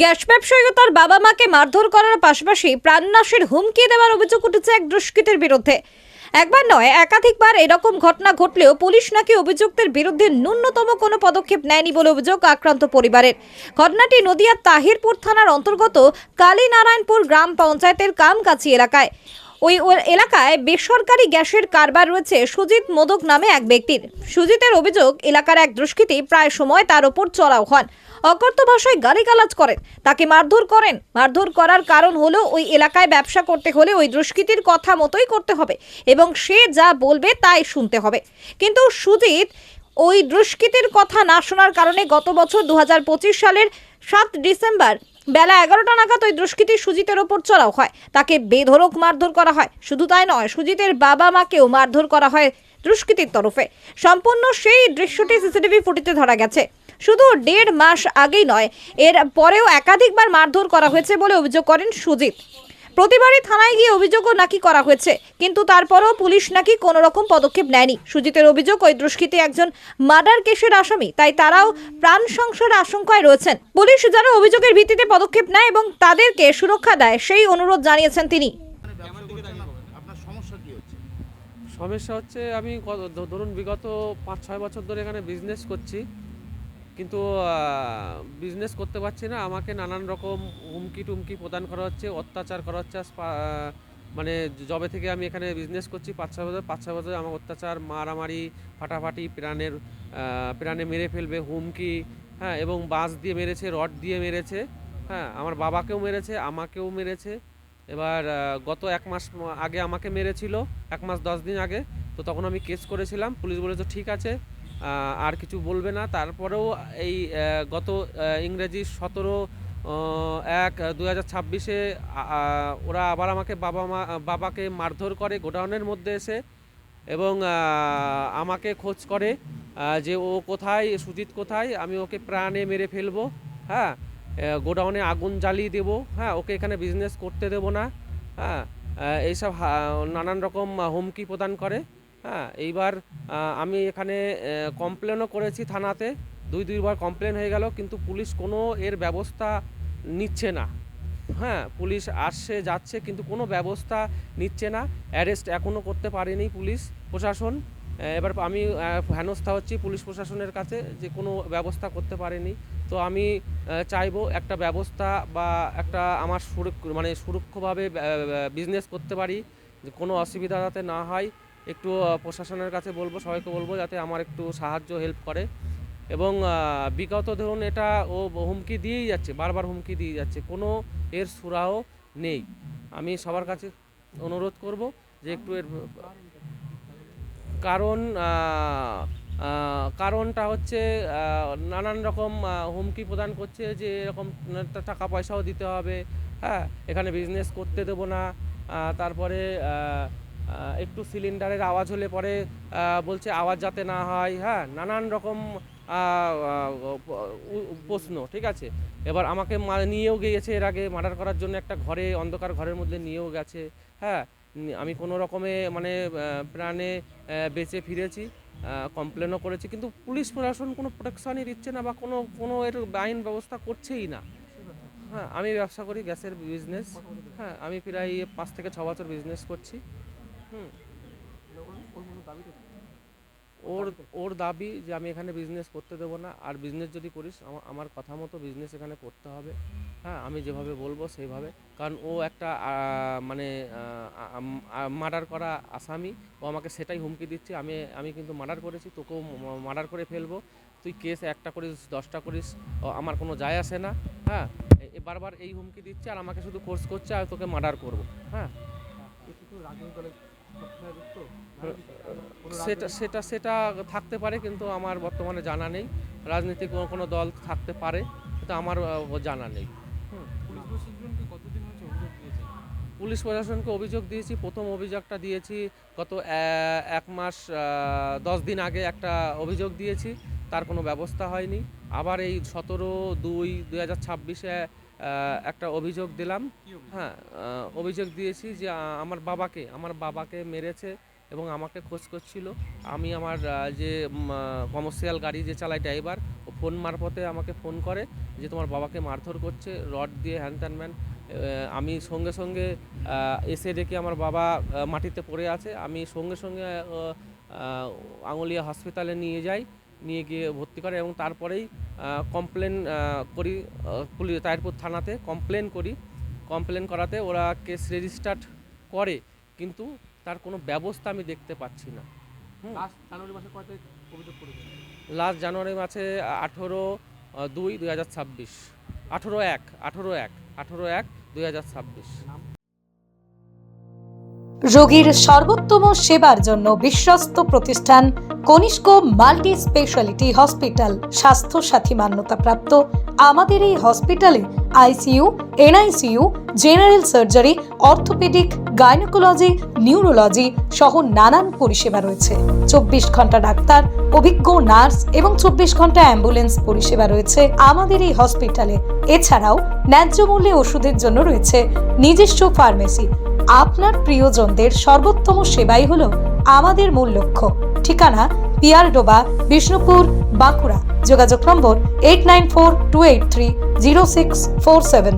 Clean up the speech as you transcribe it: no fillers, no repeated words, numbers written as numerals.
Gas ব্যবসায়ী ও তার বাবা মাকে মারধর করার পাশাপাশি প্রাণনাশের হুমকি দেওয়ার অভিযোগ উঠেছে এক দুষ্কৃতীর বিরুদ্ধে। একবার নয়, একাধিকবার এরকম ঘটনা ঘটলেও পুলিশ নাকি অভিযুক্তের বিরুদ্ধে ন্যূনতম কোনো পদক্ষেপ নেয়নি বলে অভিযোগ আক্রান্ত পরিবারের। ঘটনাটি নদিয়ার তাহিরপুর থানার অন্তর্গত কালীনারায়ণপুর গ্রাম পঞ্চায়েতের কামকাছি এলাকায়। ওই এলাকায় বেসরকারি গ্যাসের কারবার রয়েছে সুজিত মোদক নামে এক ব্যক্তির। সুজিতের অভিযোগ, এলাকার এক দুষ্কৃতী প্রায় সময় তার ওপর চড়াও হন, অকথ্য ভাষায় গালিগালাজ করেন, তাকে মারধর করেন। মারধর করার কারণ হলো ওই এলাকায় ব্যবসা করতে হলে ওই দুষ্কৃতীর কথা মতোই করতে হবে এবং সে যা বলবে তাই শুনতে হবে। কিন্তু সুজিত ওই দুষ্কৃতীর কথা না শোনার কারণে গত বছর 2025 সালের 7 ডিসেম্বর বেলা 11টা নাগাদ ওই দুষ্কৃতী সুজিতের ওপর চড়াও হয়, তাকে বেধড়ক মারধর করা হয়। শুধু তাই নয়, সুজিতের বাবা মাকেও মারধর করা হয় দুষ্কৃতীর তরফে। সম্পূর্ণ সেই দৃশ্যটি সিসিটিভি ফুটেজে ধরা গেছে। শুধু 1.5 মাস আগেই নয়, এর পরেও একাধিকবার মারধর করা হয়েছে বলে অভিযোগ করেন সুজিত। প্রতিবারই থানায় গিয়ে অভিযোগও নাকি করা হয়েছে, কিন্তু তারপরেও পুলিশ নাকি কোনো রকম পদক্ষেপ নেয়নি। সুজিতের অভিযোগ, ওই দুষ্কৃতী একজন মার্ডার কেসের আসামি, তাই তারাও প্রাণ সংশয়ের আশঙ্কায় রয়েছেন। পুলিশ যেন অভিযোগের ভিত্তিতে পদক্ষেপ নেয় এবং তাদেরকে সুরক্ষা দেয়, সেই অনুরোধ জানিয়েছেন তিনি। সমস্যা হচ্ছে আমি ধরুন বিগত 5-6 বছর ধরে এখানে বিজনেস করছি, কিন্তু বিজনেস করতে পারছি না। আমাকে নানান রকম হুমকি টুমকি প্রদান করা হচ্ছে, অত্যাচার করা হচ্ছে। মানে যবে থেকে আমি এখানে বিজনেস করছি 5-6 বছর আমার অত্যাচার, মারামারি, ফাটাফাটি, প্রাণে মেরে ফেলবে হুমকি, হ্যাঁ, এবং বাঁশ দিয়ে মেরেছে, রড দিয়ে মেরেছে, হ্যাঁ, আমার বাবাকেও মেরেছে, আমাকেও মেরেছে। এবার গত 1 মাস আগে আমাকে মেরেছিল, 1 মাস 10 দিন আগে। তো তখন আমি কেস করেছিলাম, পুলিশ বলেছে ঠিক আছে, আর কিছু বলবে না। তারপরেও এই গত ইংরেজি 17/1/2026-এ ওরা আবার আমাকে বাবাকে মারধর করে গোডাউনের মধ্যে এসে, এবং আমাকে খোঁজ করে যে ও কোথায়, সুজিত কোথায়, আমি ওকে প্রাণে মেরে ফেলবো, হ্যাঁ, গোডাউনে আগুন জ্বালিয়ে দেবো, হ্যাঁ, ওকে এখানে বিজনেস করতে দেবো না, হ্যাঁ, এইসব নানান রকম হুমকি প্রদান করে। হ্যাঁ, এইবার আমি এখানে কমপ্লেনও করেছি থানাতে, দুইবার কমপ্লেন হয়ে গেল, কিন্তু পুলিশ কোনো এর ব্যবস্থা নিচ্ছে না। হ্যাঁ, পুলিশ আসছে যাচ্ছে, কিন্তু কোনো ব্যবস্থা নিচ্ছে না। অ্যারেস্ট এখনও করতে পারেনি পুলিশ প্রশাসন। এবার আমি হেনস্থা হচ্ছি পুলিশ প্রশাসনের কাছে যে কোনো ব্যবস্থা করতে পারেনি। তো আমি চাইবো একটা ব্যবস্থা বা একটা আমার সুরক্ষভাবে বিজনেস করতে পারি, যে কোনো অসুবিধা যাতে না হয়। একটু প্রশাসনের কাছে বলবো, সবাইকে বলবো যাতে আমার একটু সাহায্য হেল্প করে। এবং বিগত ধরুন এটা ও হুমকি দিয়েই যাচ্ছে, বারবার হুমকি দিয়ে যাচ্ছে, কোনো এর সুরাহও নেই। আমি সবার কাছে অনুরোধ করব যে একটু এর কারণ কারণটা হচ্ছে নানান রকম হুমকি প্রদান করছে যে এরকম টাকা পয়সাও দিতে হবে, হ্যাঁ, এখানে বিজনেস করতে দেবো না। তারপরে একটু সিলিন্ডারের আওয়াজ হলে পরে বলছে আওয়াজ যাতে না হয়, হ্যাঁ, নানান রকম প্রশ্ন, ঠিক আছে। এবার আমাকে নিয়েও গিয়েছে এর আগে মার্ডার করার জন্য, একটা ঘরে, অন্ধকার ঘরের মধ্যে নিয়েও গেছে, হ্যাঁ। আমি কোনো রকমে মানে প্রাণে বেঁচে ফিরেছি, কমপ্লেনও করেছি, কিন্তু পুলিশ প্রশাসন কোনো প্রোটেকশনই দিচ্ছে না বা কোনো এর আইন ব্যবস্থা করছেই না। হ্যাঁ, আমি ব্যবসা করি, গ্যাসের বিজনেস, হ্যাঁ, আমি প্রায় 5 থেকে 6 বছর বিজনেস করছি। হুম, ওর ওর দাবি যে আমি এখানে বিজনেস করতে দেবো না, আর বিজনেস যদি করিস আমার কথা মতো বিজনেস এখানে করতে হবে, হ্যাঁ, আমি যেভাবে বলবো সেইভাবে। কারণ ও একটা মানে মার্ডার করা আসামি, ও আমাকে সেটাই হুমকি দিচ্ছে। আমি কিন্তু মার্ডার করেছি, তোকেও মার্ডার করে ফেলবো, তুই কেস একটা করিস 10টা করিস, আমার কোনো যায় আসে না, হ্যাঁ। বারবার এই হুমকি দিচ্ছে আর আমাকে শুধু ফোর্স করছে আর তোকে মার্ডার করবো, হ্যাঁ। সেটা সেটা সেটা থাকতে পারে, কিন্তু আমার বর্তমানে জানা নেই। রাজনীতিক কোনো দল থাকতে পারে, কিন্তু আমার জানা নেই। পুলিশ প্রশাসনকে অভিযোগ দিয়েছি। প্রথম অভিযোগটা দিয়েছি গত 1 মাস 10 দিন আগে একটা অভিযোগ দিয়েছি, তার কোনো ব্যবস্থা হয়নি। আবার এই 17/2/2026-এ একটা অভিযোগ দিলাম, হ্যাঁ, অভিযোগ দিয়েছি যে আমার বাবাকে মেরেছে এবং আমাকে খোঁজ করছিল। আমি আমার যে কমার্শিয়াল গাড়ি যে চালাই ড্রাইভার, ও ফোন মারফতে আমাকে ফোন করে যে তোমার বাবাকে মারধর করছে রড দিয়ে হ্যান ত্যান ম্যান। আমি সঙ্গে সঙ্গে এসে দেখি আমার বাবা মাটিতে পড়ে আছে। আমি সঙ্গে সঙ্গে আঙুলিয়া হসপিটালে নিয়ে যাই, নিয়ে গিয়ে ভর্তি করে এবং তারপরেই কমপ্লেন করি তাহিরপুর থানাতে কমপ্লেন করাতে ওরা কেস রেজিস্টার্ড করে, কিন্তু তার কোনো ব্যবস্থা আমি দেখতে পাচ্ছি না। লাস্ট জানুয়ারি মাসে কয় তারিখ অভিযোগ করেছেন? লাস্ট জানুয়ারি মাসে 18/2/2026, 18/1/2026। নাম? রোগীর সর্বোত্তম সেবার জন্য বিশ্বস্ত প্রতিষ্ঠান কনিষ্ক মাল্টি স্পেশালিটি হসপিটাল স্বাস্থ্য সাথী মান্যতাপ্রাপ্ত। আমাদের এই হসপিটালে ICU, NICU, general surgery, orthopaedic, gynaecology, neurology সহ নানান পরিষেবা রয়েছে। 24 ঘন্টা ডাক্তার, অভিজ্ঞ নার্স এবং 24 ঘন্টা অ্যাম্বুলেন্স পরিষেবা রয়েছে আমাদের এই হসপিটালে। এছাড়াও ন্যায্য মূল্যে ওষুধের জন্য রয়েছে নিজস্ব ফার্মেসি। আপনার প্রিয়জনদের সর্বোত্তম সেবাই হলো আমাদের মূল লক্ষ্য। ঠিকানা পিয়ারডোবা, বিষ্ণুপুর, বাঁকুড়া। যোগাযোগ নম্বর 8942830647।